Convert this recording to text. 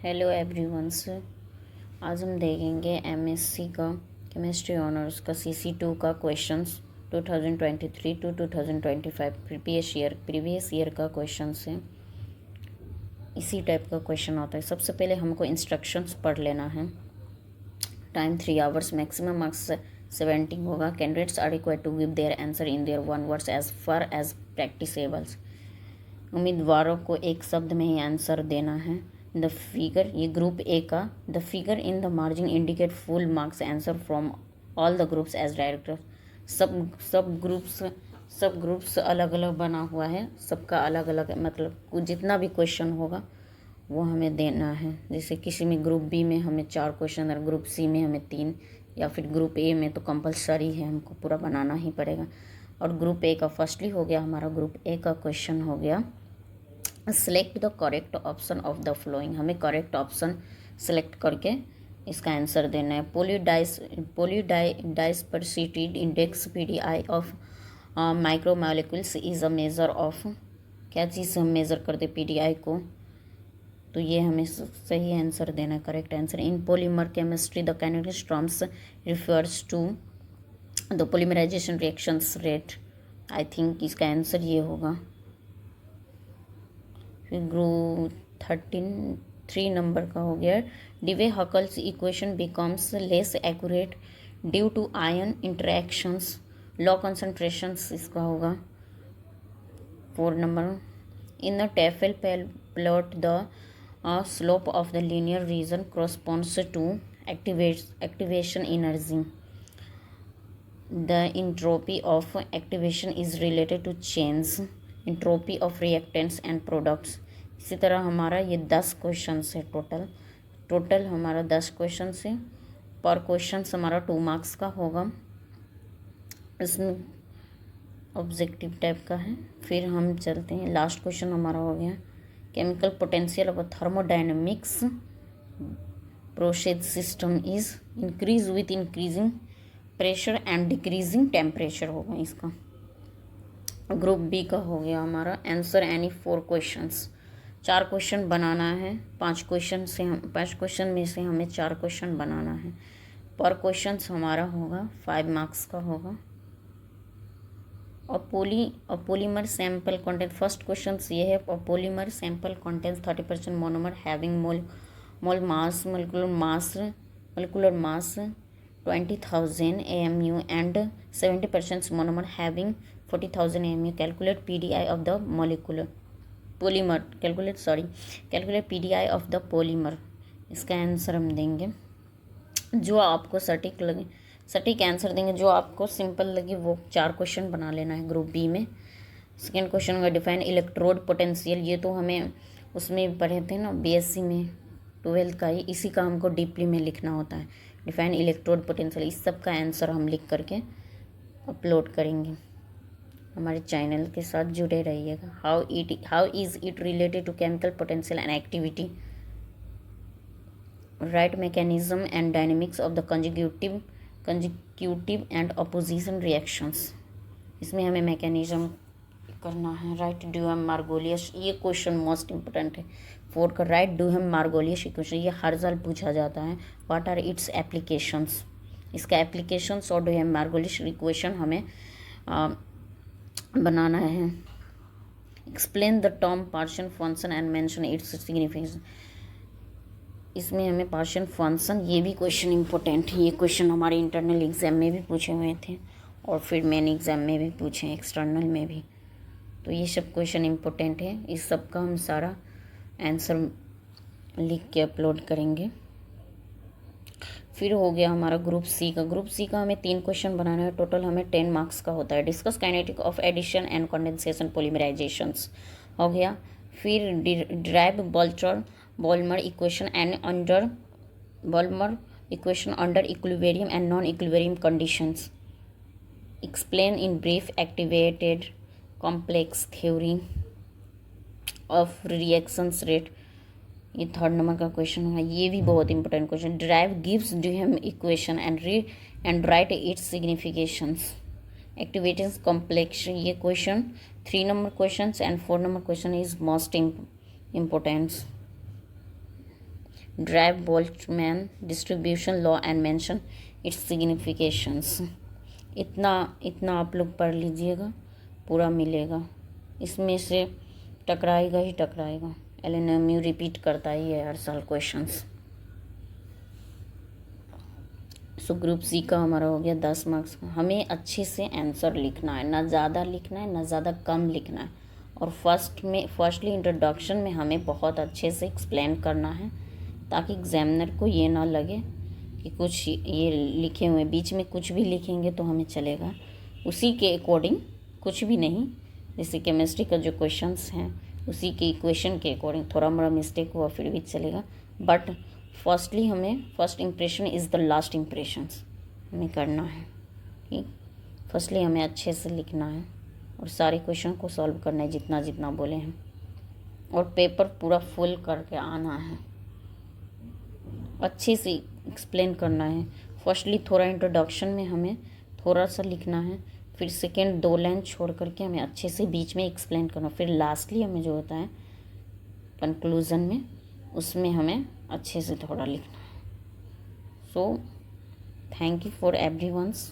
Hello everyone से आज हम देखेंगे एमएससी का केमिस्ट्री ऑनर्स का CC2 का क्वेश्चंस 2023 टू 2025 प्रीवियस ईयर का क्वेश्चन है। इसी टाइप का क्वेश्चन आता है। सबसे पहले हमको इंस्ट्रक्शंस पढ़ लेना है। टाइम 3 आवर्स, मैक्सिमम मार्क्स 70 होगा। Candidates are required to give their answer in their one words as far as practicables. उम्मीदवारों को एक शब्द में ही आंसर देना है। द फिगर, ये ग्रुप ए का, the figure in the margin indicate full marks answer from all the groups as director. सब ग्रुप्स अलग अलग बना हुआ है, सबका अलग अलग मतलब जितना भी क्वेश्चन होगा वो हमें देना है। जैसे किसी में ग्रुप बी में हमें 4 क्वेश्चन और ग्रुप सी में हमें 3, या फिर ग्रुप ए में तो कंपलसरी है, हमको पूरा बनाना ही पड़ेगा। और ग्रुप ए का फर्स्टली हो गया हमारा, ग्रुप ए का क्वेश्चन हो गया select the correct option of the following. हमें करेक्ट ऑप्शन सेलेक्ट करके इसका आंसर देना है। Polydispersity index PDI of micromolecules is a measure of, क्या चीज़ हम मेज़र करते PDI को, तो ये हमें सही आंसर देना है, correct answer. In polymer chemistry the kinetic terms refers to the polymerisation reactions rate. I think इसका आंसर ये होगा। ग्रुप 3 नंबर का हो गया Debye Huckel's equation becomes less accurate due to ion interactions low concentrations, इसका होगा 4 number. In the Tafel plot the slope of the linear region corresponds to activation energy. The entropy of activation is related to change entropy of reactants and products. इसी तरह हमारा ये 10 question है total हमारा 10 question है। पर question हमारा 2 marks का होगा। इसमें ऑब्जेक्टिव टाइप का है। फिर हम चलते हैं, लास्ट क्वेश्चन हमारा हो गया chemical potential of thermodynamics process system is increase with increasing pressure and decreasing temperature होगा इसका। ग्रुप बी का हो गया हमारा आंसर एनी 4 क्वेश्चंस। 4 क्वेश्चन बनाना है। 5 क्वेश्चन में से हमें 4 क्वेश्चन बनाना है। पर क्वेश्चन हमारा होगा 5 मार्क्स का होगा। और polymer sample content, first question ये है, polymer sample contents 30% monomer having molecular mass 20,000 AMU and 70% monomer having 40,000 AMU. Calculate PDI of the polymer. Calculate PDI of the polymer. इसका आंसर हम देंगे जो आपको सटीक आंसर देंगे। जो आपको सिंपल लगे वो 4 क्वेश्चन बना लेना है ग्रुप बी में। सेकेंड क्वेश्चन का डिफाइन इलेक्ट्रोड पोटेंशियल, ये तो हमें उसमें पढ़े थे ना BSc में 12th का ही, इसी का हमको डीपली में लिखना होता है। डिफाइन इलेक्ट्रोड पोटेंशियल, इस सब का आंसर हम लिख करके अपलोड करेंगे। हमारे चैनल के साथ जुड़े रहिएगा। How is it related to chemical potential and activity. Right mechanism and dynamics of the consecutive and opposition reactions. इसमें हमें मैकेनिज्म करना है। राइट ड्यूहम मार्गोलियस, ये क्वेश्चन मोस्ट इंपोर्टेंट है 4 का। राइट ड्यूहम मार्गोलियस इक्वेशन, ये हर साल पूछा जाता है। व्हाट आर इट्स एप्लीकेशंस, इसका एप्लीकेशंस और ड्यूहम मार्गोलियस इक्वेशन हमें बनाना है। Explain the term partial function and mention its significance. इसमें हमें पार्शियल फंक्शन, ये भी क्वेश्चन इंपॉर्टेंट है। ये क्वेश्चन हमारे इंटरनल एग्जाम में भी पूछे हुए थे और फिर मेन एग्जाम में भी पूछे, एक्सटर्नल में भी। तो ये सब क्वेश्चन इंपॉर्टेंट है। इस सब का हम सारा आंसर लिख के अपलोड करेंगे। फिर हो गया हमारा ग्रुप सी का। ग्रुप सी का हमें 3 क्वेश्चन बनाना है। टोटल हमें 10 मार्क्स का होता है। Discuss kinetic of addition and condensation polymerisations हो गया। फिर derive Balmer equation and under Balmer equation under equilibrium and non equilibrium conditions. Explain in brief activated complex theory of reactions rate, ये 3rd number का question है। ये भी बहुत important question. Derive गिव्स Duhem equation and write its significations. Activated complex, ये question 3 number question and 4 number question is most important. Drive Boltzmann distribution law and mention it's significations. इतना इतना आप लोग पढ़ लीजिएगा, पूरा मिलेगा। इसमें से टकराएगा ही टकराएगा। एलिनोम्यू रिपीट करता ही है हर साल क्वेश्चंस। सो ग्रुप सी का हमारा हो गया 10 मार्क्स का। हमें अच्छे से आंसर लिखना है, ना ज़्यादा लिखना है ना ज़्यादा कम लिखना है। और फर्स्टली इंट्रोडक्शन में हमें बहुत अच्छे से एक्सप्लेन करना है, ताकि एग्जामिनर को ये ना लगे कि कुछ ये लिखे हुए, बीच में कुछ भी लिखेंगे तो हमें चलेगा, उसी के अकॉर्डिंग कुछ भी नहीं। जैसे केमिस्ट्री का जो क्वेश्चंस हैं उसी के इक्वेशन के अकॉर्डिंग थोड़ा मोड़ा मिस्टेक हुआ फिर भी चलेगा, बट फर्स्टली हमें first impression is the last impressions हमें करना है। ठीक, फर्स्टली हमें अच्छे से लिखना है और सारे क्वेश्चन को सॉल्व करना है जितना जितना बोले हैं, और पेपर पूरा फुल करके आना है, अच्छे से एक्सप्लेन करना है। फर्स्टली थोड़ा इंट्रोडक्शन में हमें थोड़ा सा लिखना है, फिर सेकेंड 2 लाइन छोड़ करके हमें अच्छे से बीच में एक्सप्लेन करना, फिर लास्टली हमें जो होता है कंक्लूज़न में, उसमें हमें अच्छे से थोड़ा लिखना है। So thank you for everyone's.